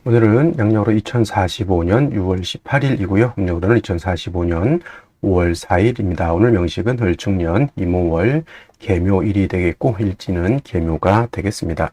오늘은 양력으로 2045년 6월 18일이고요. 음력으로는 2045년 5월 4일입니다. 오늘 명식은 을축년 이모월 계묘일이 되겠고 일지는 계묘가 되겠습니다.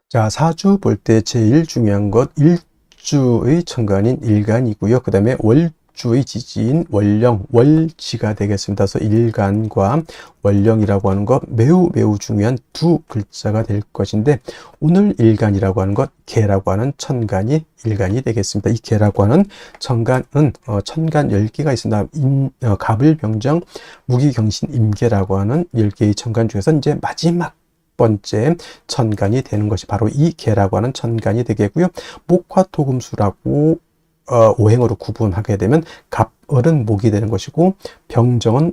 자, 사주 볼 때 제일 중요한 것 일주의 천간인 일간이고요. 그 다음에 월주의 지지인 월령, 월지가 되겠습니다. 그래서 일간과 월령이라고 하는 것 매우 중요한 두 글자가 될 것인데, 오늘 일간이라고 하는 것 계라고 하는 천간이 일간이 되겠습니다. 이 계라고 하는 천간은 천간 10개가 있습니다. 갑을병정 무기경신 임계라고 하는 10개의 천간 중에서 이제 마지막 번째 천간이 되는 것이 바로 이 계라고 하는 천간이 되겠고요. 목화토금수라고 오행으로 구분하게 되면 갑을은 목이 되는 것이고, 병정은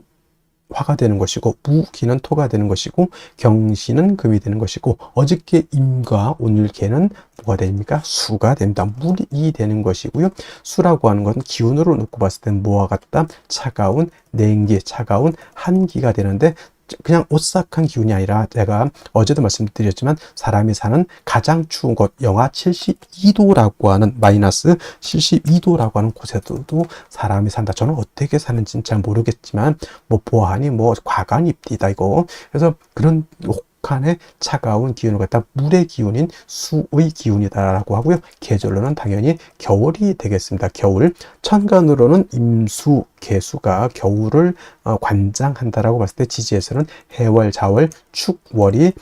화가 되는 것이고, 무기는 토가 되는 것이고, 경신은 금이 되는 것이고, 어저께 임과 오늘 계는 뭐가 됩니까? 수가 됩니다. 물이 되는 것이고요. 수라고 하는 것은 기운으로 놓고 봤을 때 뭐와 같다? 차가운 냉기, 차가운 한기가 되는데, 그냥 오싹한 기운이 아니라 제가 어제도 말씀드렸지만 사람이 사는 가장 추운 곳 영하 72도라고 하는 마이너스 72도라고 하는 곳에도 사람이 산다. 저는 어떻게 사는지는 잘 모르겠지만 뭐 보아하니 뭐 과간입디다 이거. 그래서 그런 혹한의 차가운 기운을 갖다 물의 기운인 수의 기운이다라고 하고요. 계절로는 당연히 겨울이 되겠습니다. 겨울. 천간으로는 임수, 계수가 겨울을 관장한다라고 봤을 때 지지에서는 해월, 자월, 축, 월이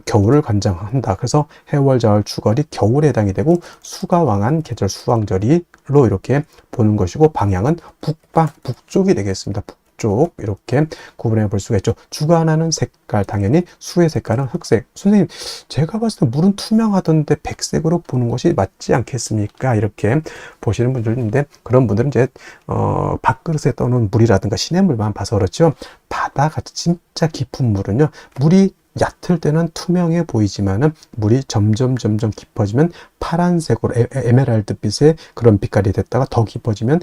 겨울을 관장한다. 그래서 해월, 자월, 축월이 겨울에 해당이 되고, 수가 왕한 계절 수왕절이로 이렇게 보는 것이고, 방향은 북방, 북쪽이 되겠습니다. 쪽 이렇게 구분해 볼 수가 있죠. 주관하는 색깔, 당연히 수의 색깔은 흑색. 선생님, 제가 봤을 때 물은 투명하던데 백색으로 보는 것이 맞지 않겠습니까? 이렇게 보시는 분들도 있는데, 그런 분들은 이제 밥그릇에 떠놓은 물이라든가 시냇물만 봐서 그렇죠. 바다같이 진짜 깊은 물은요, 물이 얕을 때는 투명해 보이지만은 물이 점점 깊어지면 파란색으로 에메랄드빛의 그런 빛깔이 됐다가 더 깊어지면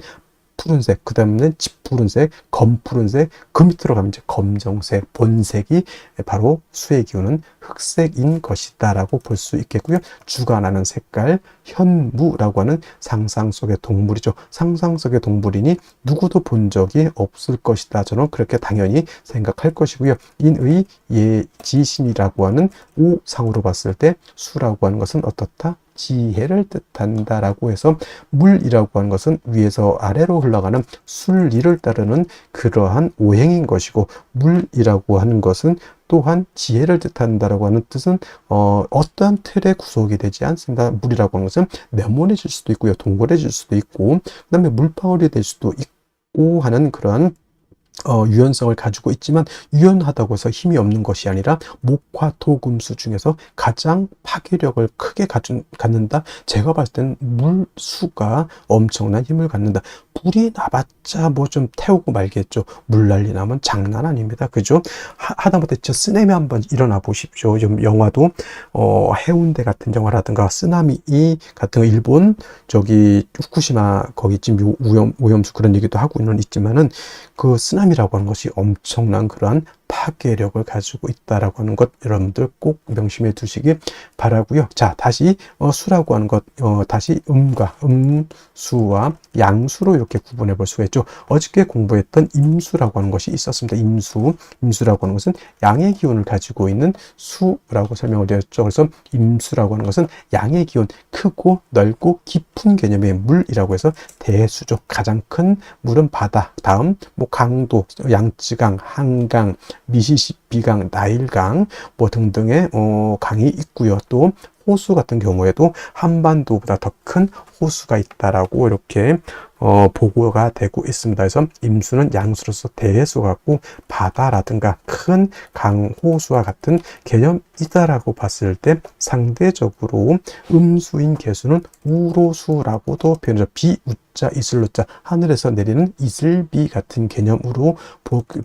푸른색, 그 다음에는 짙푸른색, 검푸른색, 그 밑으로 가면 이제 검정색, 본색이 바로 수의 기운은 흑색인 것이다 라고 볼 수 있겠고요. 주관하는 색깔, 현무라고 하는 상상 속의 동물이죠. 상상 속의 동물이니 누구도 본 적이 없을 것이다. 저는 그렇게 당연히 생각할 것이고요. 인의 예지신이라고 하는 오상으로 봤을 때 수라고 하는 것은 어떻다? 지혜를 뜻한다라고 해서, 물이라고 하는 것은 위에서 아래로 흘러가는 순리를 따르는 그러한 오행인 것이고, 물이라고 하는 것은 또한 지혜를 뜻한다라고 하는 뜻은 어떠한 틀에 구속이 되지 않습니다. 물이라고 하는 것은 네모내질 수도 있고요, 동그래질 수도 있고, 그 다음에 물방울이 될 수도 있고 하는 그러한 유연성을 가지고 있지만, 유연하다고 해서 힘이 없는 것이 아니라 목화토금수 중에서 가장 파괴력을 크게 갖는다. 제가 봤을 때는 물수가 엄청난 힘을 갖는다. 불이 나봤자 뭐 좀 태우고 말겠죠. 물난리 나면 장난 아닙니다. 그죠? 하다못해 저 쓰나미 한번 일어나 보십시오. 좀 영화도 해운대 같은 영화라든가 쓰나미 같은 거, 일본 저기 후쿠시마 거기쯤 오염수 그런 얘기도 하고는 있지만은, 그 쓰나미라고 하는 것이 엄청난 그러한 파괴력을 가지고 있다라고 하는 것 여러분들 꼭 명심해 두시기 바라고요. 자, 다시 수라고 하는 것 다시 음과 음수와 양수로 이렇게 구분해 볼 수가 있죠. 어저께 공부했던 임수라고 하는 것이 있었습니다. 임수라고 하는 것은 양의 기운을 가지고 있는 수라고 설명을 드렸죠. 그래서 임수라고 하는 것은 양의 기운, 크고 넓고 깊은 개념의 물이라고 해서 대수죠. 가장 큰 물은 바다, 다음 뭐 강도, 양쯔강, 한강, 미시시피강, 나일강 뭐 등등의 강이 있고요. 또 호수 같은 경우에도 한반도보다 더 큰 호수가 있다라고 이렇게 보고가 되고 있습니다. 그래서 임수는 양수로서 대수 같고, 바다라든가 큰 강, 호수와 같은 개념이다라고 봤을 때, 상대적으로 음수인 개수는 우로수라고도 표현하죠. 비우자 이슬로자, 하늘에서 내리는 이슬비 같은 개념으로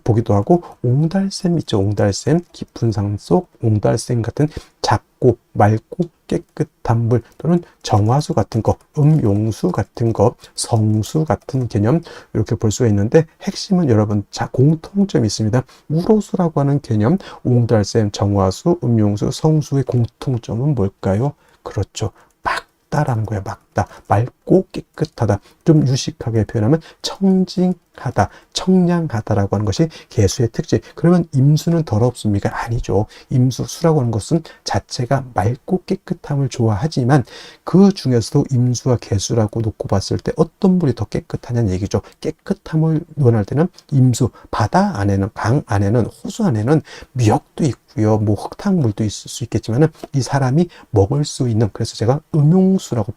보기도 하고, 옹달샘 있죠. 옹달샘, 깊은 산 속 옹달샘 같은 작고 맑고 깨끗한 물 또는 정화수 같은 거, 음용수 같은 거, 성수 같은 개념 이렇게 볼 수가 있는데 핵심은 여러분 공통점이 있습니다. 우로수라고 하는 개념, 옹달샘, 정화수, 음용수, 성수의 공통점은 뭘까요? 그렇죠. 맑다라는 거예요. 맑다. 맑고 깨끗하다. 좀 유식하게 표현하면 청징하다, 청량하다라고 하는 것이 개수의 특징. 그러면 임수는 더럽습니까? 아니죠. 임수, 수라고 하는 것은 자체가 맑고 깨끗함을 좋아하지만 그 중에서도 임수와 개수라고 놓고 봤을 때 어떤 물이 더 깨끗하냐는 얘기죠. 깨끗함을 원할 때는 임수, 바다 안에는, 강 안에는, 호수 안에는 미역도 있고요. 뭐 흙탕물도 있을 수 있겠지만은 이 사람이 먹을 수 있는, 그래서 제가 음용수라고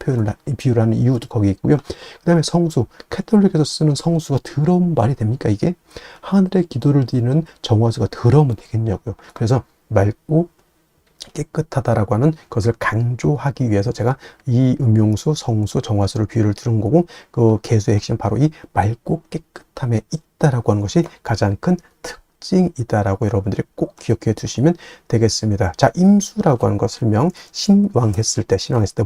비유를 하는 이유도 거기 있고요. 그 다음에 성수, 캐톨릭에서 쓰는 성수가 더러운 말이 됩니까? 이게 하늘의 기도를 드리는 정화수가 더러우면 되겠냐고요. 그래서 맑고 깨끗하다라고 하는 것을 강조하기 위해서 제가 이 음용수, 성수, 정화수를 비유를 들은 거고, 그 개수의 핵심은 바로 이 맑고 깨끗함에 있다라고 하는 것이 가장 큰 특징이다라고 여러분들이 꼭 기억해 두시면 되겠습니다. 자, 임수라고 하는 것 설명, 신왕했을 때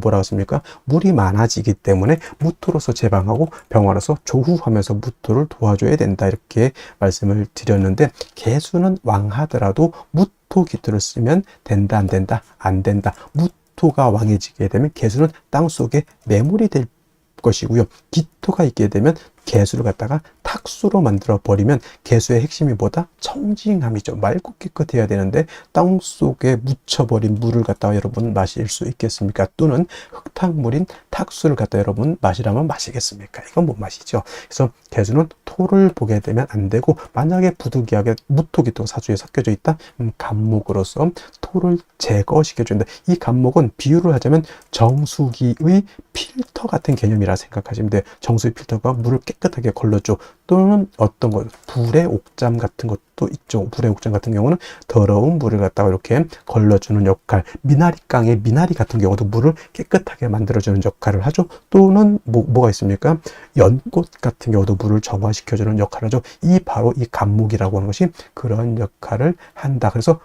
뭐라고 했습니까? 물이 많아지기 때문에 무토로서 제방하고 병화로서 조후하면서 무토를 도와줘야 된다, 이렇게 말씀을 드렸는데, 개수는 왕하더라도 무토 기토를 쓰면 된다, 안 된다? 안 된다. 무토가 왕해지게 되면 개수는 땅속에 매몰이 될 것이고요. 기토가 있게 되면 개수를 갖다가 탁수로 만들어 버리면 개수의 핵심이 뭐다? 청징함이죠. 맑고 깨끗해야 되는데 땅 속에 묻혀버린 물을 갖다가 여러분 마실 수 있겠습니까? 또는 흙탕물인 탁수를 갖다 여러분 마시라면 마시겠습니까? 이건 못 마시죠. 그래서 개수는 토를 보게 되면 안 되고, 만약에 부득이하게 무토기토 사주에 섞여져 있다? 간목으로서 토를 제거시켜 준다. 이 간목은 비유를 하자면 정수기의 필터 같은 개념이라 생각하시면 돼요. 정수기 필터가 물을 깨끗하게 걸러줘. 또는 어떤 것, 불의 옥잠 같은 것도 있죠. 불의 옥잠 같은 경우는 더러운 물을 갖다가 이렇게 걸러주는 역할. 미나리깡의 미나리 같은 경우도 물을 깨끗하게 만들어주는 역할을 하죠. 또는 뭐가 있습니까? 연꽃 같은 경우도 물을 정화시켜주는 역할을 하죠. 바로 이 간목이라고 하는 것이 그런 역할을 한다. 그래서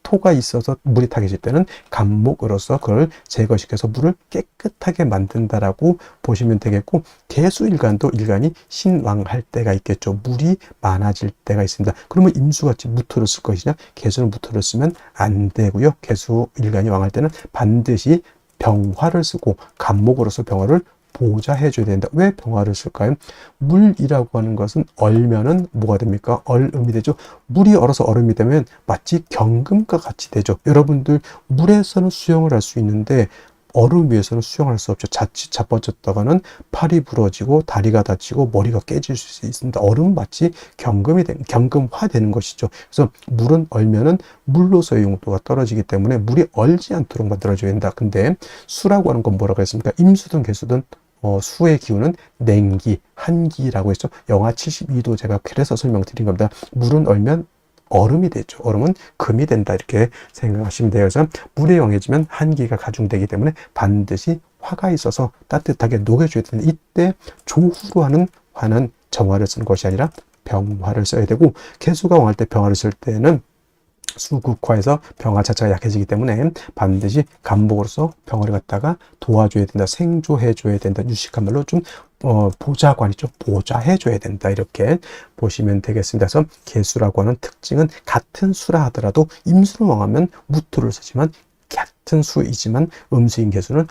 토가 있어서 물이 타게질 때는 간목으로서 그걸 제거시켜서 물을 깨끗하게 만든다라고 보시면 되겠고, 개수일간도 일간이 신왕할 때가 있겠죠. 물이 많아질 때가 있습니다. 그러면 임수같이 무토를 쓸 것이냐? 개수는 무토를 쓰면 안 되고요. 개수일간이 왕할 때는 반드시 병화를 쓰고 간목으로서 병화를 보좌해 줘야 된다. 왜 병화를 쓸까요? 물이라고 하는 것은 얼면은 뭐가 됩니까? 얼음이 되죠. 물이 얼어서 얼음이 되면 마치 경금과 같이 되죠. 여러분들 물에서는 수영을 할 수 있는데 얼음 위에서는 수영할 수 없죠. 자칫 자빠졌다가는 팔이 부러지고 다리가 다치고 머리가 깨질 수 있습니다. 얼음 마치 경금화 되는 것이죠. 그래서 물은 얼면은 물로서의 용도가 떨어지기 때문에 물이 얼지 않도록 만들어줘야 된다. 근데 수라고 하는 건 뭐라고 했습니까? 임수든 개수든 수의 기운은 냉기, 한기라고 했죠. 영하 72도 제가 그래서 설명드린 겁니다. 물은 얼면 얼음이 되죠. 얼음은 금이 된다, 이렇게 생각하시면 돼요. 그래서 물에 영해지면 한기가 가중되기 때문에 반드시 화가 있어서 따뜻하게 녹여줘야 되는데, 이때 조후로 하는 화는 정화를 쓰는 것이 아니라 병화를 써야 되고, 개수가 왕할 때 병화를 쓸 때는 수극화해서 병화 자체가 약해지기 때문에 반드시 간목으로서 병화를 갖다가 도와줘야 된다, 생조해줘야 된다, 유식한 말로 좀 보좌관이죠. 보좌해줘야 된다, 이렇게 보시면 되겠습니다. 그래서 개수라고 하는 특징은 같은 수라 하더라도 임수를 왕하면 무토를 쓰지만, 같은 수이지만 음수인 개수는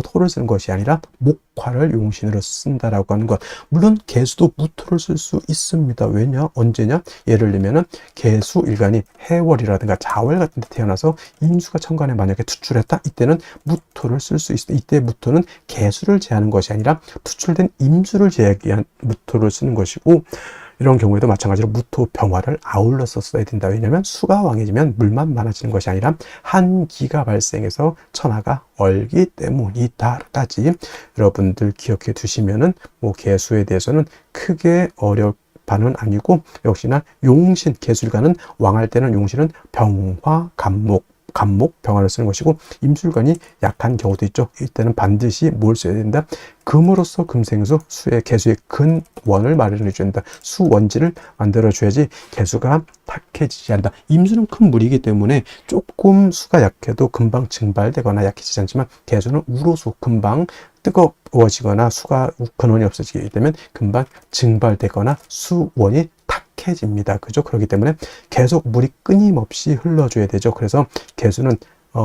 토를 쓰는 것이 아니라 목화를 용신으로 쓴다라고 하는 것. 물론 개수도 무토를 쓸 수 있습니다. 왜냐? 언제냐? 예를 들면은 개수 일간이 해월이라든가 자월 같은 데 태어나서 임수가 천간에 만약에 투출했다? 이때는 무토를 쓸 수 있습니다. 이때 무토는 개수를 제하는 것이 아니라 투출된 임수를 제하기 위한 무토를 쓰는 것이고, 이런 경우에도 마찬가지로 무토 병화를 아울러서 써야 된다. 왜냐하면 수가 왕해지면 물만 많아지는 것이 아니라 한기가 발생해서 천하가 얼기 때문이다까지 여러분들 기억해 두시면은 개수에 대해서는 크게 바는 아니고, 역시나 용신, 개수일간은 왕할 때는 용신은 병화, 간목, 간목, 병화를 쓰는 것이고, 임술관이 약한 경우도 있죠. 이때는 반드시 뭘 써야 된다? 금으로서 금생수, 수의 개수의 근원을 마련해 줘야 된다. 수원지를 만들어 줘야지 개수가 탁해지지 않는다. 임수는 큰 물이기 때문에 조금 수가 약해도 금방 증발되거나 약해지지 않지만, 개수는 우로수, 금방 뜨거워지거나 수가 근원이 없어지게 되면 금방 증발되거나 수원이 탁해집니다. 그죠? 그렇기 때문에 계속 물이 끊임없이 흘러줘야 되죠. 그래서 개수는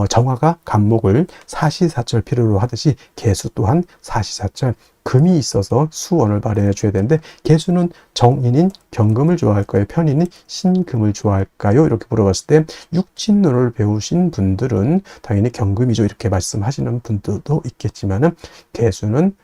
정화가 간목을 사시사철 필요로 하듯이 개수 또한 사시사철 금이 있어서 수원을 마련해 줘야 되는데, 개수는 정인인 경금을 좋아할까요? 편인인 신금을 좋아할까요? 이렇게 물어봤을 때 육친론을 배우신 분들은 당연히 경금이죠, 이렇게 말씀하시는 분들도 있겠지만은, 개수는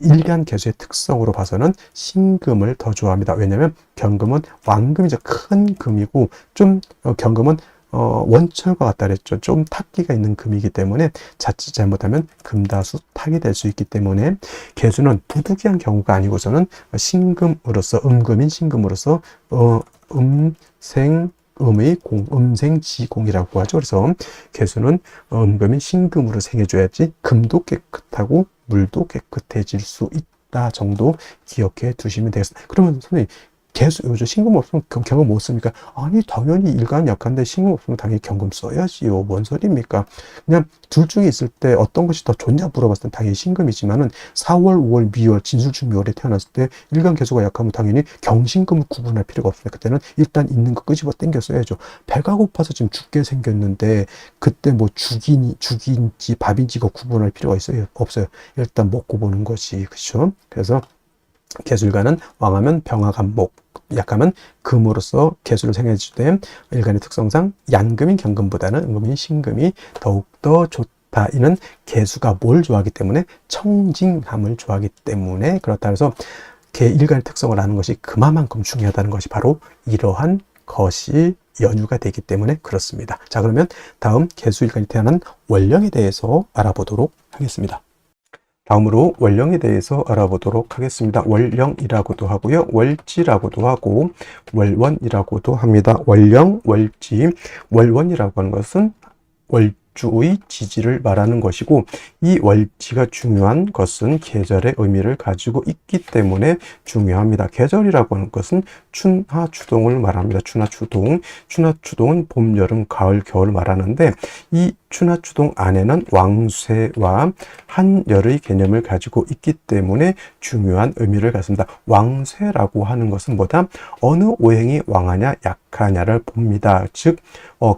일간 개수의 특성으로 봐서는 신금을 더 좋아합니다. 왜냐하면 경금은 왕금이죠. 큰 금이고, 좀 경금은 원철과 같다 그랬죠. 좀 탁기가 있는 금이기 때문에 자칫 잘못하면 금다수 탁이 될 수 있기 때문에, 개수는 부득이한 경우가 아니고서는 신금으로서, 음금인 신금으로서 음생음의 공, 음생지공이라고 하죠. 그래서 개수는 음금인 신금으로 생겨줘야지 금도 깨끗하고 물도 깨끗해질 수 있다 정도 기억해 두시면 되겠습니다. 그러면 선생님, 개수, 요즘 신금 없으면 경금 못 씁니까? 아니, 당연히 일간 약한데 신금 없으면 당연히 경금 써야지요. 뭔 소리입니까? 그냥 둘 중에 있을 때 어떤 것이 더 좋냐 물어봤을 때 당연히 신금이지만은, 4월, 5월, 미월, 진술중 미월에 태어났을 때 일간 개수가 약하면 당연히 경신금을 구분할 필요가 없습니다. 그때는 일단 있는 거 끄집어 당겨 써야죠. 배가 고파서 지금 죽게 생겼는데 그때 뭐 죽인지 밥인지 이거 구분할 필요가 있어요? 없어요. 일단 먹고 보는 것이, 그렇죠? 그래서 개술가는 왕하면 병화 간목, 약하면 금으로서 개수를 생해주되, 일간의 특성상 양금인 경금보다는 음금인 신금이 더욱더 좋다. 이는 개수가 뭘 좋아하기 때문에? 청징함을 좋아하기 때문에 그렇다. 그래서 일간의 특성을 아는 것이 그만큼 중요하다는 것이 바로 이러한 것이 연유가 되기 때문에 그렇습니다. 자, 그러면 다음 개수일간이 태어난 월령에 대해서 알아보도록 하겠습니다. 다음으로 월령에 대해서 알아보도록 하겠습니다. 월령이라고도 하고요, 월지라고도 하고, 월원이라고도 합니다. 월령, 월지, 월원이라고 하는 것은 월주의 지지를 말하는 것이고, 이 월지가 중요한 것은 계절의 의미를 가지고 있기 때문에 중요합니다. 계절이라고 하는 것은 춘하 추동을 말합니다. 춘하 추동, 춘하 추동은 봄, 여름, 가을, 겨울을 말하는데, 이 춘하 추동 안에는 왕쇠와 한열의 개념을 가지고 있기 때문에 중요한 의미를 갖습니다. 왕쇠라고 하는 것은 뭐다? 어느 오행이 왕하냐 약하냐를 봅니다. 즉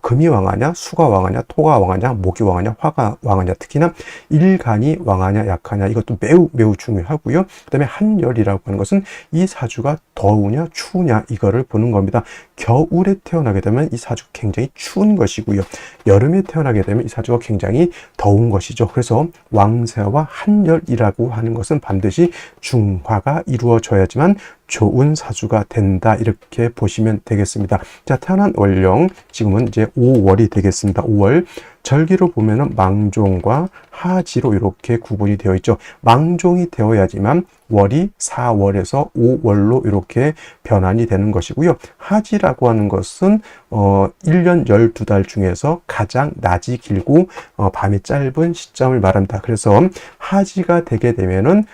금이 왕하냐, 수가 왕하냐, 토가 왕하냐, 목이 왕하냐, 화가 왕하냐, 특히나 일간이 왕하냐 약하냐, 이것도 매우 중요하고요. 그 다음에 한열이라고 하는 것은 이 사주가 더우냐 추우냐 이거를 보는 겁니다. 겨울에 태어나게 되면 이 사주가 굉장히 추운 것이고요, 여름에 태어나게 되면 이 사주가 굉장히 더운 것이죠. 그래서 왕세와 한열이라고 하는 것은 반드시 중화가 이루어져야지만 좋은 사주가 된다, 이렇게 보시면 되겠습니다. 자, 태어난 월령, 지금은 이제 5월이 되겠습니다. 5월, 절기로 보면은 망종과 하지로 이렇게 구분이 되어 있죠. 망종이 되어야지만 월이 4월에서 5월로 이렇게 변환이 되는 것이고요. 하지라고 하는 것은 1년 12달 중에서 가장 낮이 길고 밤이 짧은 시점을 말합니다. 그래서 하지가 되게 되면은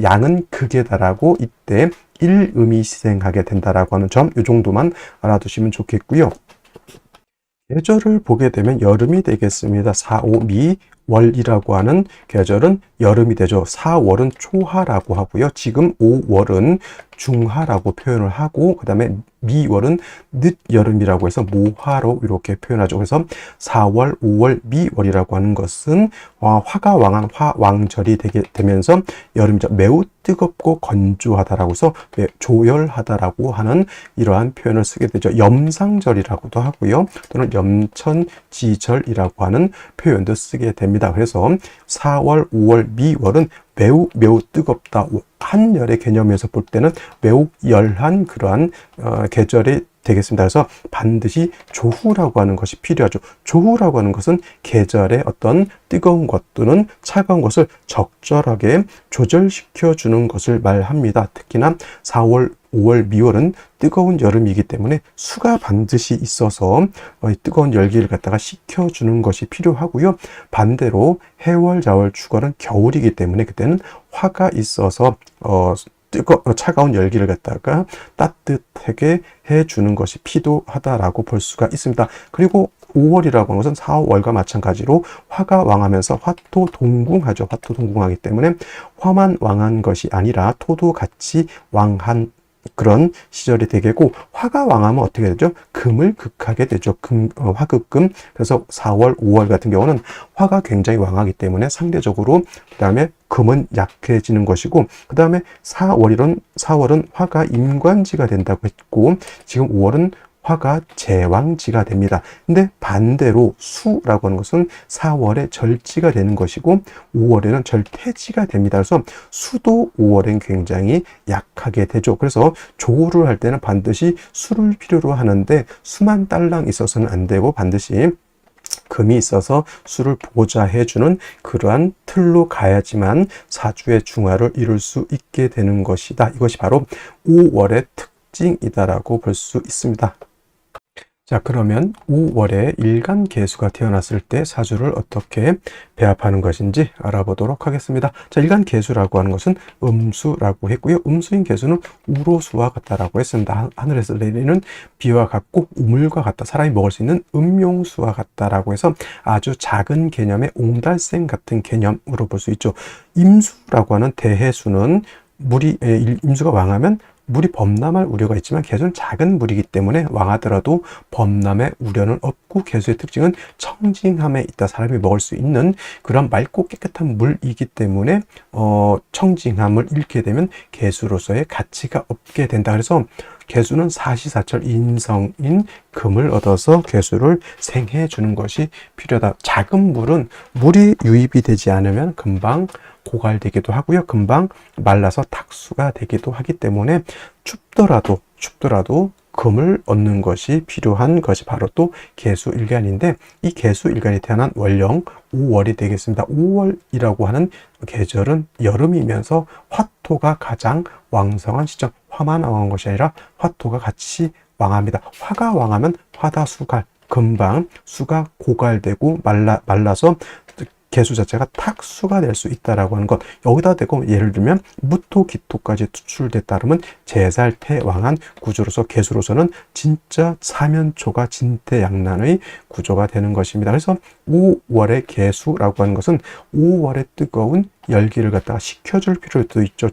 양은 극에 달하고 이때 일음이 시생하게 된다라고 하는 점, 이 정도만 알아두시면 좋겠고요. 계절을 보게 되면 여름이 되겠습니다. 4, 5, 미, 월이라고 하는 계절은 여름이 되죠. 4월은 초하라고 하고요. 지금 5월은 중하라고 표현을 하고, 그 다음에 미월은 늦여름이라고 해서 모하로 이렇게 표현하죠. 그래서 4월, 5월, 미월이라고 하는 것은 화가 왕한 화왕절이 되면서 여름이죠. 매우 뜨겁고 건조하다라고 해서 조열하다라고 하는 이러한 표현을 쓰게 되죠. 염상절이라고도 하고요, 또는 염천지절이라고 하는 표현도 쓰게 됩니다. 그래서 4월, 5월, 미월은 매우 뜨겁다. 한열의 개념에서 볼 때는 매우 열한 그러한 계절이 되겠습니다. 그래서 반드시 조후라고 하는 것이 필요하죠. 조후라고 하는 것은 계절의 어떤 뜨거운 것 또는 차가운 것을 적절하게 조절시켜 주는 것을 말합니다. 특히나 4월, 5월, 미월은 뜨거운 여름이기 때문에 수가 반드시 있어서 뜨거운 열기를 갖다가 식혀주는 것이 필요하고요. 반대로 해월, 자월, 축월은 겨울이기 때문에 그때는 화가 있어서 차가운 열기를 갖다가 따뜻하게 해주는 것이 필요하다라고 볼 수가 있습니다. 그리고 5월이라고 하는 것은 4월과 마찬가지로 화가 왕하면서 화토동궁하죠. 화토동궁하기 때문에 화만 왕한 것이 아니라 토도 같이 왕한 그런 시절이 되겠고, 화가 왕하면 어떻게 되죠? 금을 극하게 되죠. 화극금. 그래서 4월, 5월 같은 경우는 화가 굉장히 왕하기 때문에 상대적으로 그 다음에 금은 약해지는 것이고, 그 다음에 4월은 화가 임관지가 된다고 했고, 지금 5월은 화가 제왕지가 됩니다. 근데 반대로 수라고 하는 것은 4월에 절지가 되는 것이고 5월에는 절퇴지가 됩니다. 그래서 수도 5월엔 굉장히 약하게 되죠. 그래서 조를 할 때는 반드시 수를 필요로 하는데 수만 딸랑 있어서는 안 되고 반드시 금이 있어서 수를 보좌해주는 그러한 틀로 가야지만 사주의 중화를 이룰 수 있게 되는 것이다. 이것이 바로 5월의 특징이다라고 볼 수 있습니다. 자, 그러면 5월에 일간계수가 태어났을 때 사주를 어떻게 배합하는 것인지 알아보도록 하겠습니다. 자, 일간계수라고 하는 것은 음수라고 했고요. 음수인 계수는 우로수와 같다라고 했습니다. 하늘에서 내리는 비와 같고 우물과 같다. 사람이 먹을 수 있는 음용수와 같다라고 해서 아주 작은 개념의 옹달샘 같은 개념으로 볼 수 있죠. 임수라고 하는 대해수는 임수가 왕하면 물이 범람할 우려가 있지만 계수는 작은 물이기 때문에 왕하더라도 범람의 우려는 없고 계수의 특징은 청징함에 있다. 사람이 먹을 수 있는 그런 맑고 깨끗한 물이기 때문에 청징함을 잃게 되면 계수로서의 가치가 없게 된다. 그래서 계수는 사시사철 인성인 금을 얻어서 계수를 생해 주는 것이 필요하다. 작은 물은 물이 유입이 되지 않으면 금방 고갈되기도 하고요. 금방 말라서 탁수가 되기도 하기 때문에 춥더라도 금을 얻는 것이 필요한 것이 바로 또 계수일간인데, 이 계수일간이 태어난 월령 5월이 되겠습니다. 5월이라고 하는 계절은 여름이면서 화토가 가장 왕성한 시점, 화만 왕한 것이 아니라 화토가 같이 왕합니다. 화가 왕하면 화다수갈, 금방 수가 고갈되고 말라서 계수 자체가 탁수가 될 수 있다라고 하는 것. 여기다 대고 예를 들면 무토, 기토까지 투출됐다면 제살태왕한 구조로서 계수로서는 진짜 사면초가 진퇴양난의 구조가 되는 것입니다. 그래서 5월의 계수라고 하는 것은 5월의 뜨거운 열기를 갖다가 식혀줄 필요도 있죠.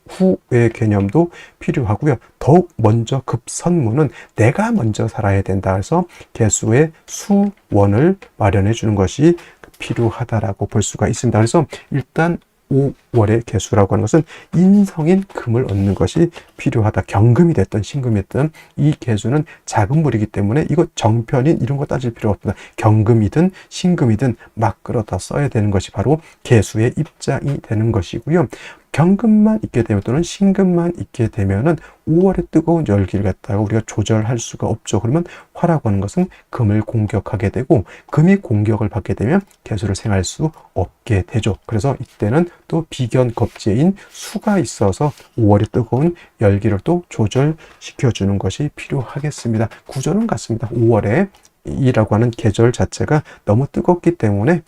후의 개념도 필요하고요. 더욱 먼저 급선무는 내가 먼저 살아야 된다 해서 계수의 수원을 마련해 주는 것이 필요하다라고 볼 수가 있습니다. 그래서 일단 5월의 계수라고 하는 것은 인성인 금을 얻는 것이 필요하다. 경금이 됐든 신금이 됐든 이 계수는 작은 물이기 때문에 이거 정편인 이런 거 따질 필요 없다. 경금이든 신금이든 막 끌어다 써야 되는 것이 바로 계수의 입장이 되는 것이고요. 경금만 있게 되면 또는 신금만 있게 되면은 5월의 뜨거운 열기를 갖다가 우리가 조절할 수가 없죠. 그러면 화라고 하는 것은 금을 공격하게 되고 금이 공격을 받게 되면 계수를 생할 수 없게 되죠. 그래서 이때는 또 비견겁제인 수가 있어서 5월의 뜨거운 열기를 또 조절시켜 주는 것이 필요하겠습니다. 구조는 같습니다. 5월에 이라고 하는 계절 자체가 너무 뜨겁기 때문에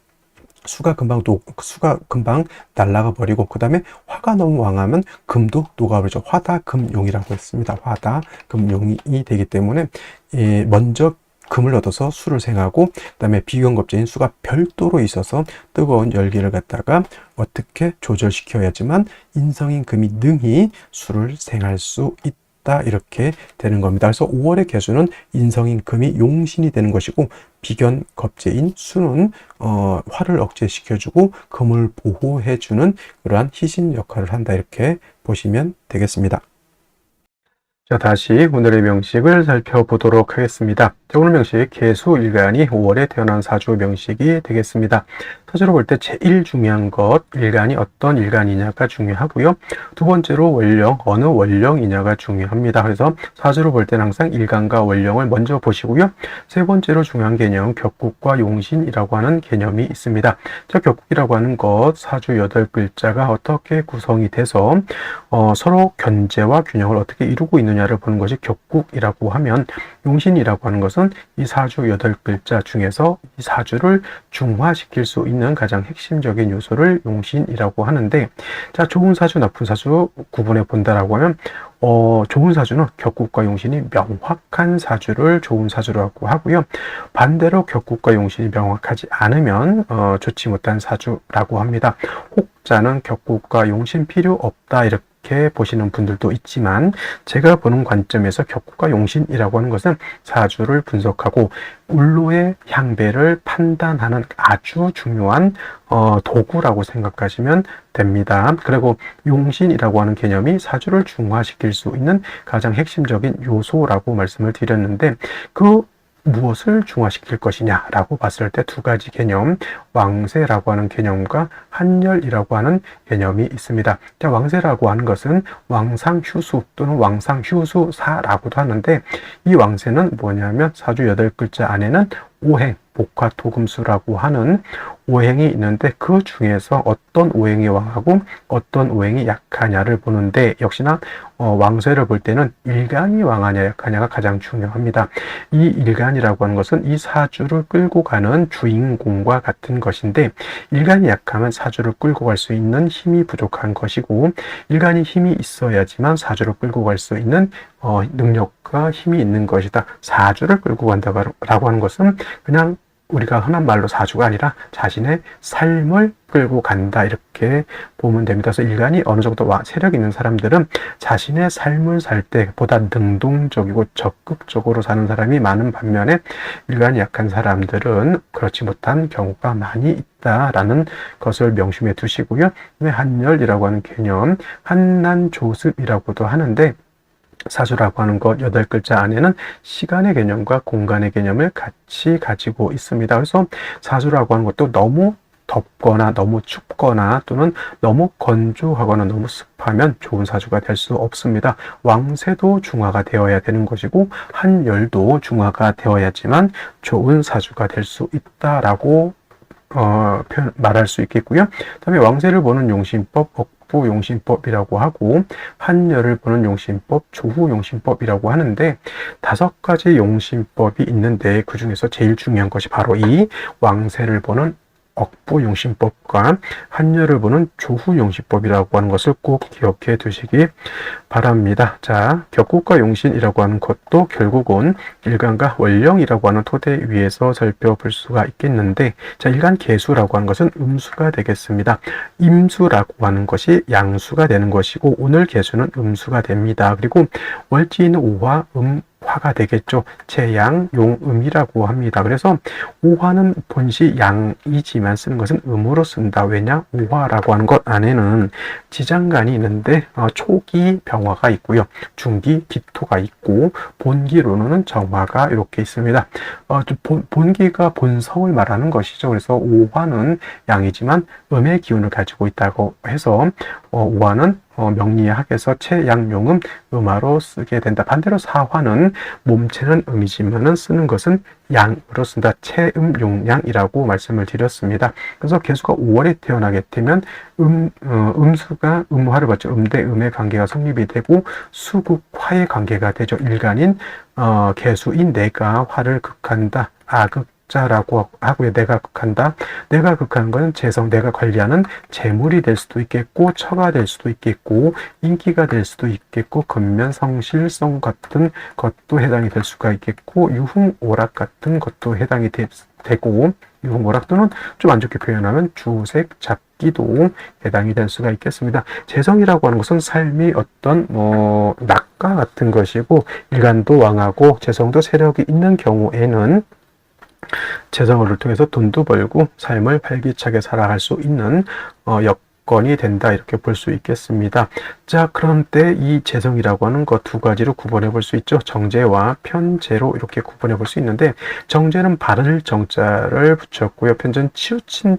수가 금방 날아가 버리고, 그 다음에 화가 너무 왕하면 금도 녹아버리죠. 화다금용이라고 했습니다. 화다금용이 되기 때문에 먼저 금을 얻어서 수를 생하고, 그 다음에 비견겁제인 수가 별도로 있어서 뜨거운 열기를 갖다가 어떻게 조절시켜야지만 인성인 금이 능히 수를 생할 수 있다. 이렇게 되는 겁니다. 그래서 5월의 계수는 인성인 금이 용신이 되는 것이고, 비견겁제인 수는 화를 억제시켜주고 금을 보호해주는 그러한 희신 역할을 한다. 이렇게 보시면 되겠습니다. 자, 다시 오늘의 명식을 살펴보도록 하겠습니다. 자, 오늘 명식 계수일간이 5월에 태어난 사주 명식이 되겠습니다. 사주로 볼 때 제일 중요한 것, 일간이 어떤 일간이냐가 중요하고요. 두 번째로 원령, 어느 원령이냐가 중요합니다. 그래서 사주로 볼 때는 항상 일간과 원령을 먼저 보시고요. 세 번째로 중요한 개념, 격국과 용신이라고 하는 개념이 있습니다. 자, 격국이라고 하는 것, 사주 8글자가 어떻게 구성이 돼서 서로 견제와 균형을 어떻게 이루고 있느냐를 보는 것이 격국이라고 하면, 용신이라고 하는 것은 이 사주 8글자 중에서 이 사주를 중화시킬 수 있는 가장 핵심적인 요소를 용신이라고 하는데, 자, 좋은 사주, 나쁜 사주 구분해 본다라고 하면, 좋은 사주는 격국과 용신이 명확한 사주를 좋은 사주라고 하고요. 반대로 격국과 용신이 명확하지 않으면 좋지 못한 사주라고 합니다. 혹자는 격국과 용신 필요 없다 이렇게 보시는 분들도 있지만, 제가 보는 관점에서 격국과 용신이라고 하는 것은 사주를 분석하고 울로의 향배를 판단하는 아주 중요한 도구라고 생각하시면 됩니다. 그리고 용신이라고 하는 개념이 사주를 중화시킬 수 있는 가장 핵심적인 요소라고 말씀을 드렸는데, 그 무엇을 중화시킬 것이냐라고 봤을 때 두 가지 개념, 왕세라고 하는 개념과 한열이라고 하는 개념이 있습니다. 자, 왕세라고 하는 것은 왕상휴수 또는 왕상휴수사라고도 하는데, 이 왕세는 뭐냐면 사주 8글자 안에는 오행, 복화토금수라고 하는 오행이 있는데, 그 중에서 어떤 오행이 왕하고 어떤 오행이 약하냐를 보는데, 역시나 왕세를 볼 때는 일간이 왕하냐 약하냐가 가장 중요합니다. 이 일간이라고 하는 것은 이 사주를 끌고 가는 주인공과 같은 것인데, 일간이 약하면 사주를 끌고 갈 수 있는 힘이 부족한 것이고, 일간이 힘이 있어야지만 사주를 끌고 갈 수 있는 능력과 힘이 있는 것이다. 사주를 끌고 간다라고 하는 것은 그냥 우리가 흔한 말로 사주가 아니라 자신의 삶을 끌고 간다 이렇게 보면 됩니다. 그래서 일간이 어느 정도 세력 있는 사람들은 자신의 삶을 살 때 보다 능동적이고 적극적으로 사는 사람이 많은 반면에, 일간이 약한 사람들은 그렇지 못한 경우가 많이 있다라는 것을 명심해 두시고요. 한열이라고 하는 개념, 한난조습이라고도 하는데, 사주라고 하는 것 8글자 안에는 시간의 개념과 공간의 개념을 같이 가지고 있습니다. 그래서 사주라고 하는 것도 너무 덥거나 너무 춥거나 또는 너무 건조하거나 너무 습하면 좋은 사주가 될 수 없습니다. 왕세도 중화가 되어야 되는 것이고, 한열도 중화가 되어야지만 좋은 사주가 될 수 있다라고 말할 수 있겠고요. 그다음에 왕세를 보는 용신법, 용신법이라고 하고, 한열을 보는 용신법, 조후용신법이라고 하는데, 5가지 용신법이 있는데 그 중에서 제일 중요한 것이 바로 이 왕세를 보는 억부용신법과 한열을 보는 조후용신법이라고 하는 것을 꼭 기억해 두시기 바랍니다. 자, 격국과 용신이라고 하는 것도 결국은 일간과 원령이라고 하는 토대 위에서 살펴볼 수가 있겠는데, 자, 일간 개수라고 하는 것은 음수가 되겠습니다. 임수라고 하는 것이 양수가 되는 것이고, 오늘 개수는 음수가 됩니다. 그리고 월지는 오화, 화가 되겠죠. 재양, 용, 음이라고 합니다. 그래서 오화는 본시 양이지만 쓰는 것은 음으로 쓴다. 왜냐? 오화라고 하는 것 안에는 지장간이 있는데 초기 병화가 있고요. 중기 기토가 있고, 본기로는 정화가 이렇게 있습니다. 본기가 본성을 말하는 것이죠. 그래서 오화는 양이지만 음의 기운을 가지고 있다고 해서 오화는 명리학에서 채양용음, 음화로 쓰게 된다. 반대로 사화는 몸체는 음이지만은 쓰는 것은 양으로 쓴다. 채음용양이라고 말씀을 드렸습니다. 그래서 개수가 5월에 태어나게 되면 음수가 음화를 받죠. 음대 음의 관계가 성립이 되고, 수극화의 관계가 되죠. 일간인 개수인 내가 화를 극한다. 자라고 하고요. 내가 극한다. 내가 극하는 것은 재성, 내가 관리하는 재물이 될 수도 있겠고, 처가 될 수도 있겠고, 인기가 될 수도 있겠고, 근면, 성실성 같은 것도 해당이 될 수가 있겠고, 유흥, 오락 같은 것도 해당이 되고, 유흥, 오락 또는 좀 안 좋게 표현하면 주색, 잡기도 해당이 될 수가 있겠습니다. 재성이라고 하는 것은 삶이 어떤 낙과 같은 것이고, 일간도 왕하고 재성도 세력이 있는 경우에는 재성을 통해서 돈도 벌고 삶을 활기차게 살아갈 수 있는 여건이 된다 이렇게 볼 수 있겠습니다. 자, 그런데 이 재성이라고 하는 것 2가지로 구분해 볼 수 있죠. 정재와 편재로 이렇게 구분해 볼 수 있는데, 정재는 바를 정자를 붙였고요. 편재는 치우친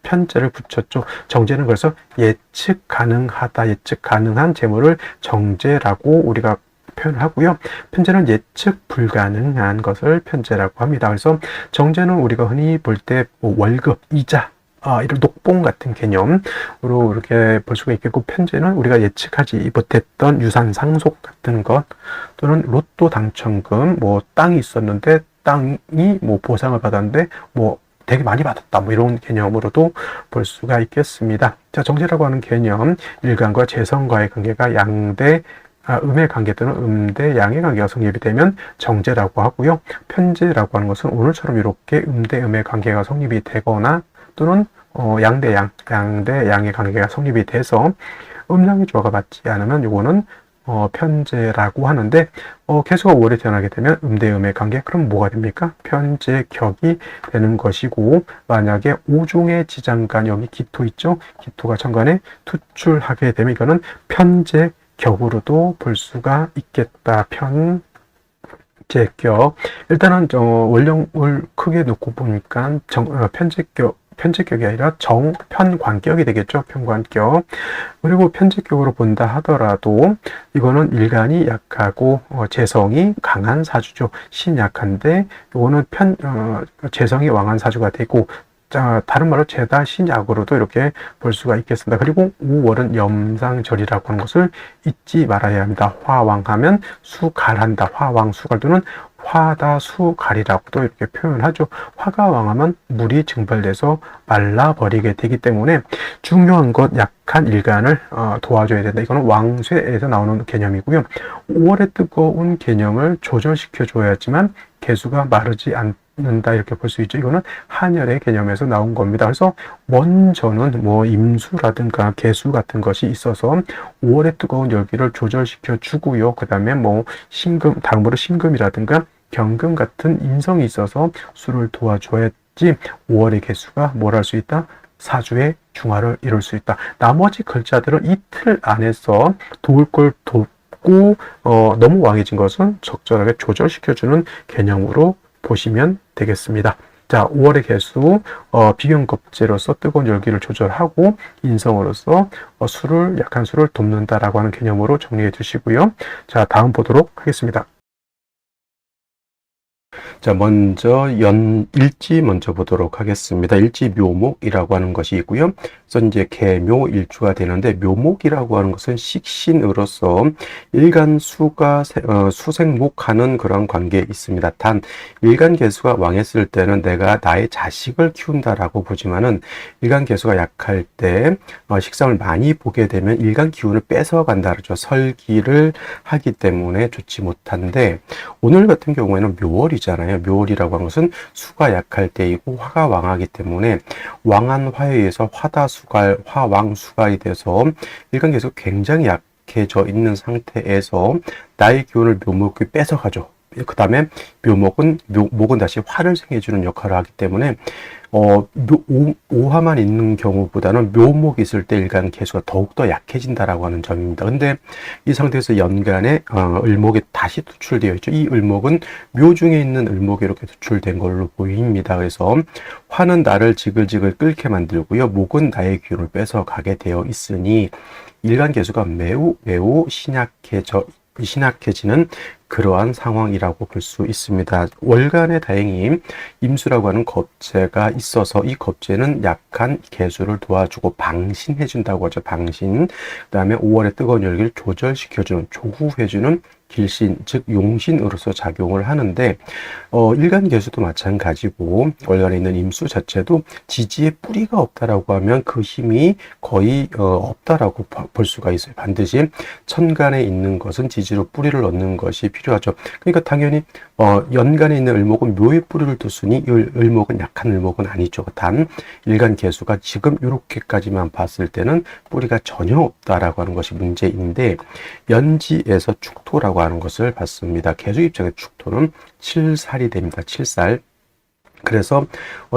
편제를 붙였죠. 정제는 그래서 예측 가능하다, 예측 가능한 재물을 정제라고 우리가 표현을 하고요. 편제는 예측 불가능한 것을 편제라고 합니다. 그래서 정제는 우리가 흔히 볼 때 월급, 이자, 이런 녹봉 같은 개념으로 이렇게 볼 수가 있겠고, 편제는 우리가 예측하지 못했던 유산 상속 같은 것, 또는 로또 당첨금, 땅이 있었는데 땅이 보상을 받았는데 되게 많이 받았다, 이런 개념으로도 볼 수가 있겠습니다. 자, 정제라고 하는 개념, 일간과 재성과의 관계가 음의 관계 또는 음대 양의 관계가 성립이 되면 정제라고 하고요. 편제라고 하는 것은 오늘처럼 이렇게 음대 음의 관계가 성립이 되거나 또는 양대 양의 관계가 성립이 돼서 음양의 조화가 맞지 않으면 요거는 편제라고 하는데, 개수가 5월에 태어나게 되면 음대 음의 관계, 그럼 뭐가 됩니까? 편제격이 되는 것이고, 만약에 오중의 지장간, 여기 기토 있죠? 기토가 천간에 투출하게 되면 이거는 편제격으로도 볼 수가 있겠다. 편제격. 일단은 원령을 크게 놓고 보니까 편제격이 아니라 편관격이 되겠죠. 편관격. 그리고 편제격으로 본다 하더라도 이거는 일간이 약하고 재성이 강한 사주죠. 신 약한데 이거는 재성이 왕한 사주가 되고, 다른 말로 재다 신약으로도 이렇게 볼 수가 있겠습니다. 그리고 5월은 염상절이라고 하는 것을 잊지 말아야 합니다. 화왕하면 수갈한다. 화왕 수갈 또는 화다수갈이라고도 이렇게 표현하죠. 화가 왕하면 물이 증발돼서 말라버리게 되기 때문에 중요한 것, 약한 일간을 도와줘야 된다. 이거는 왕쇠에서 나오는 개념이고요. 5월의 뜨거운 개념을 조절시켜 줘야지만 개수가 마르지 않는다, 이렇게 볼 수 있죠. 이거는 한열의 개념에서 나온 겁니다. 그래서 먼저는 임수라든가 개수 같은 것이 있어서 5월의 뜨거운 열기를 조절시켜 주고요. 그 다음에 다음으로 신금이라든가 경금 같은 인성이 있어서 수를 도와줘야지 5월의 개수가 뭘 할 수 있다? 사주의 중화를 이룰 수 있다. 나머지 글자들은 이틀 안에서 도울 걸 돕고 너무 왕해진 것은 적절하게 조절시켜주는 개념으로 보시면 되겠습니다. 자, 5월의 개수, 비경겁제로서 뜨거운 열기를 조절하고 인성으로서 약한 수를 돕는다라고 하는 개념으로 정리해 주시고요. 자, 다음 보도록 하겠습니다. 자, 먼저 일지 먼저 보도록 하겠습니다. 일지 묘목이라고 하는 것이 있고요. 그래서 이제 개묘 일주가 되는데, 묘목이라고 하는 것은 식신으로서 일간 수가 수생목하는 그런 관계에 있습니다. 단 일간 개수가 왕했을 때는 내가 나의 자식을 키운다라고 보지만은, 일간 개수가 약할 때 식상을 많이 보게 되면 일간 기운을 뺏어간다 그러죠. 설기를 하기 때문에 좋지 못한데, 오늘 같은 경우에는 묘월이잖아요. 묘월이라고 하는 것은 수가 약할 때이고 화가 왕하기 때문에 왕한 화에 의해서 화다수갈, 화왕수갈이 돼서 일간 계속 굉장히 약해져 있는 상태에서 나의 기운을 묘목이 뺏어가죠. 그 다음에 목은 다시 화를 생해주는 역할을 하기 때문에 오화만 있는 경우보다는 묘목이 있을 때 일간 개수가 더욱더 약해진다라고 하는 점입니다. 근데 이 상태에서 연간에 을목이 다시 투출되어 있죠. 이 을목은 묘 중에 있는 을목이 이렇게 투출된 걸로 보입니다. 그래서 화는 나를 지글지글 끓게 만들고요. 목은 나의 기운을 뺏어가게 되어 있으니 일간 개수가 매우 신약해지는 그러한 상황이라고 볼 수 있습니다. 월간에 다행히 임수라고 하는 겁재가 있어서 이 겁재는 약한 개수를 도와주고 방신해준다고 하죠. 방신. 그 다음에 5월의 뜨거운 열기를 조절시켜주는, 조후해주는 길신, 즉 용신으로서 작용을 하는데, 일간 개수도 마찬가지고 월간에 있는 임수 자체도 지지에 뿌리가 없다라고 하면 그 힘이 거의 없다라고 볼 수가 있어요. 반드시 천간에 있는 것은 지지로 뿌리를 얻는 것이 필요하죠. 그러니까 당연히 연간에 있는 을목은 묘에 뿌리를 뒀으니 을목은 약한 을목은 아니죠. 단 일간 개수가 지금 이렇게까지만 봤을 때는 뿌리가 전혀 없다라고 하는 것이 문제인데, 연지에서 축토라고 하는 것을 봤습니다. 개수 입장의 축토는 7살이 됩니다. 7살. 그래서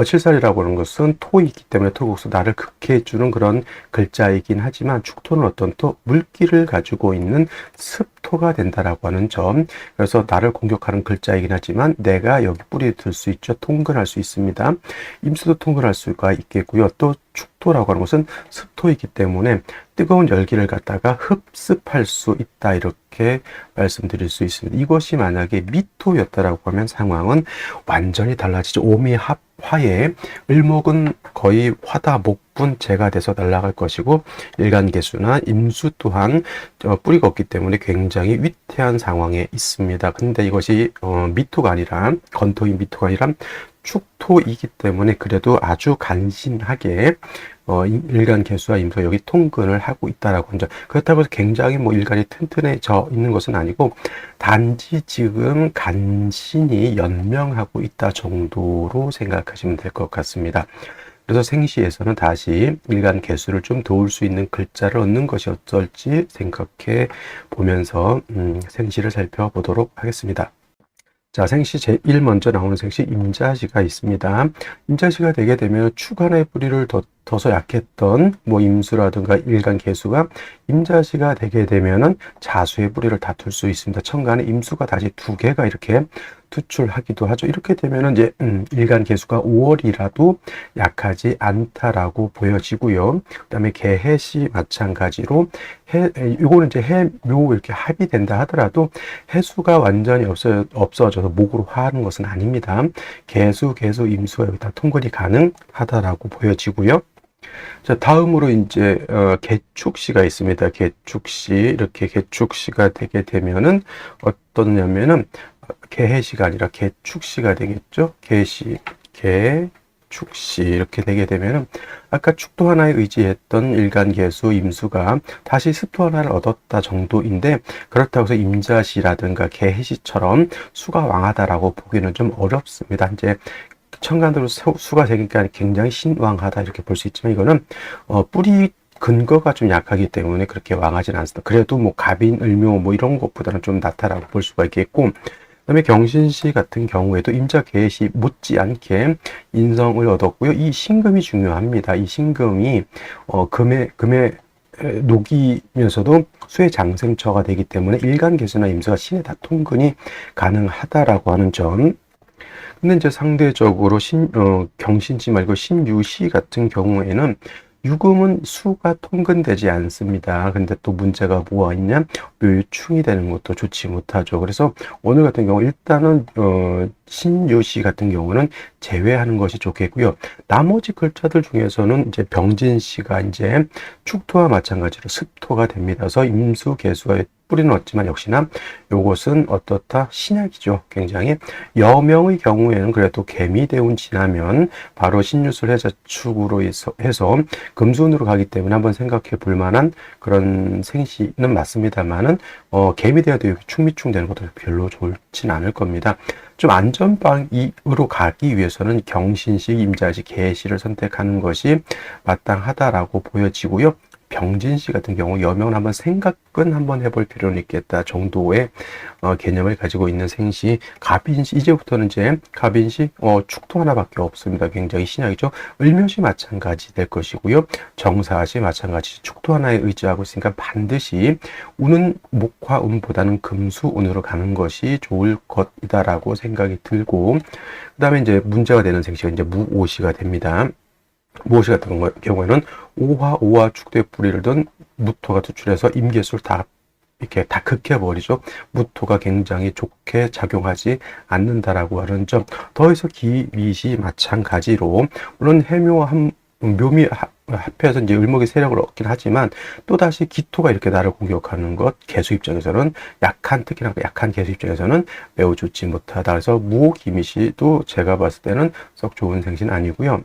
칠살이라고 하는 것은 토이기 때문에 토국수 나를 극해주는 그런 글자이긴 하지만 축토는 어떤 토? 물기를 가지고 있는 습토가 된다라고 하는 점. 그래서 나를 공격하는 글자이긴 하지만 내가 여기 뿌리에 들 수 있죠. 통근할 수 있습니다. 임수도 통근할 수가 있겠고요. 또 축토라고 하는 것은 습토이기 때문에 뜨거운 열기를 갖다가 흡습할 수 있다, 이렇게 말씀드릴 수 있습니다. 이것이 만약에 미토였다라고 하면 상황은 완전히 달라지죠. 오미합화에 을목은 거의 화다 목분재가 돼서 날아갈 것이고 일간계수나 임수 또한 뿌리가 없기 때문에 굉장히 위태한 상황에 있습니다. 근데 이것이 미토가 아니라 건토인 미토가 아니라 축토이기 때문에 그래도 아주 간신하게 일간 개수와 임수 여기 통근을 하고 있다라고 하죠. 그렇다고 해서 굉장히 뭐 일간이 튼튼해져 있는 것은 아니고 단지 지금 간신히 연명하고 있다 정도로 생각하시면 될 것 같습니다. 그래서 생시에서는 다시 일간 개수를 좀 도울 수 있는 글자를 얻는 것이 어떨지 생각해 보면서 생시를 살펴보도록 하겠습니다. 자, 생시 제1 먼저 나오는 생시 임자시가 있습니다. 임자시가 되게 되면 축간의 뿌리를 둬서 약했던 뭐 임수라든가 일간 개수가 임자시가 되게 되면은 자수의 뿌리를 다툴 수 있습니다. 천간에 임수가 다시 두 개가 이렇게 투출하기도 하죠. 이렇게 되면은 이제 일간 개수가 5월이라도 약하지 않다라고 보여지고요. 그다음에 개해시 마찬가지로 이거는 이제 해묘 이렇게 합이 된다 하더라도 해수가 완전히 없어져서 목으로 화하는 것은 아닙니다. 개수, 임수가 여기 다 통근이 가능하다라고 보여지고요. 자, 다음으로 이제 개축시가 있습니다. 개축시, 이렇게 개축시가 되게 되면은 어떠냐면은 개해시가 아니라 개축시가 되겠죠. 개축시 이렇게 되게 되면은 아까 축토 하나에 의지했던 일간개수 임수가 다시 습토 하나를 얻었다 정도인데, 그렇다고 해서 임자시라든가 개해시처럼 수가 왕하다라고 보기는 좀 어렵습니다. 이제 천간으로 수가 되니까 굉장히 신왕하다 이렇게 볼 수 있지만 이거는 뿌리 근거가 좀 약하기 때문에 그렇게 왕하지는 않습니다. 그래도 뭐 갑인, 을묘 뭐 이런 것보다는 좀 낫다라고 볼 수가 있겠고, 그다음에 경신시 같은 경우에도 임자 개시 못지않게 인성을 얻었고요. 이 신금이 중요합니다. 이 신금이 금의 녹이면서도 수의 장생처가 되기 때문에 일간개수나 임수가 신의 다 통근이 가능하다라고 하는 점. 근데 이제 상대적으로 경신지 말고 신유시 같은 경우에는 유금은 수가 통근되지 않습니다. 근데 또 문제가 뭐가 있냐? 묘유충이 되는 것도 좋지 못하죠. 그래서 오늘 같은 경우 일단은 신유시 같은 경우는 제외하는 것이 좋겠고요. 나머지 글자들 중에서는 이제 병진시가 이제 축토와 마찬가지로 습토가 됩니다. 그래서 임수, 개수가 뿌리는 없지만 역시나 요것은 어떻다? 신약이죠. 굉장히 여명의 경우에는 그래도 개미대운 지나면 바로 신유술 해자축으로 해서 금수운으로 가기 때문에 한번 생각해 볼 만한 그런 생시는 맞습니다만은 개미대운도 충미충 되는 것도 별로 좋진 않을 겁니다. 좀 안전방으로 가기 위해서는 경신시, 임자시, 개시를 선택하는 것이 마땅하다라고 보여지고요. 병진시 같은 경우 여명은 한번 생각은 한번 해볼 필요는 있겠다 정도의 개념을 가지고 있는 생시. 갑인시, 이제부터는 이제 갑인시 축토 하나밖에 없습니다. 굉장히 신약이죠. 을묘시 마찬가지 될 것이고요. 정사시 마찬가지 축토 하나에 의지하고 있으니까 반드시 운은 목화운보다는 금수운으로 가는 것이 좋을 것이다라고 생각이 들고, 그 다음에 이제 문제가 되는 생시가 이제 무오시가 됩니다. 무오시 같은 경우에는 오화 축토의 뿌리를 든 무토가 투출해서 임계수를 다 이렇게 다 극해버리죠. 무토가 굉장히 좋게 작용하지 않는다라고 하는 점. 더해서 기미시 마찬가지로 물론 해묘와 묘미 합해서 이제 을목의 세력을 얻긴 하지만 또다시 기토가 이렇게 나를 공격하는 것, 개수 입장에서는 특히나 약한 개수 입장에서는 매우 좋지 못하다. 그래서 무오 기미시도 제가 봤을 때는 썩 좋은 생신 아니고요.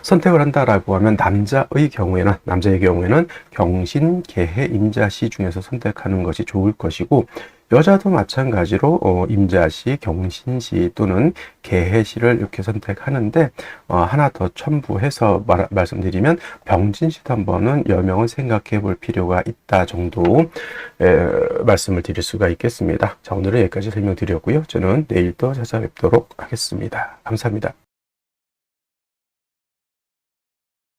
선택을 한다라고 하면 남자의 경우에는 경신, 계해, 임자시 중에서 선택하는 것이 좋을 것이고, 여자도 마찬가지로 임자시, 경신시 또는 계해시를 이렇게 선택하는데, 하나 더 첨부해서 말씀드리면 병진시도 한번은 여명을 생각해 볼 필요가 있다 정도 말씀을 드릴 수가 있겠습니다. 자, 오늘은 여기까지 설명드렸고요. 저는 내일 또 찾아뵙도록 하겠습니다. 감사합니다.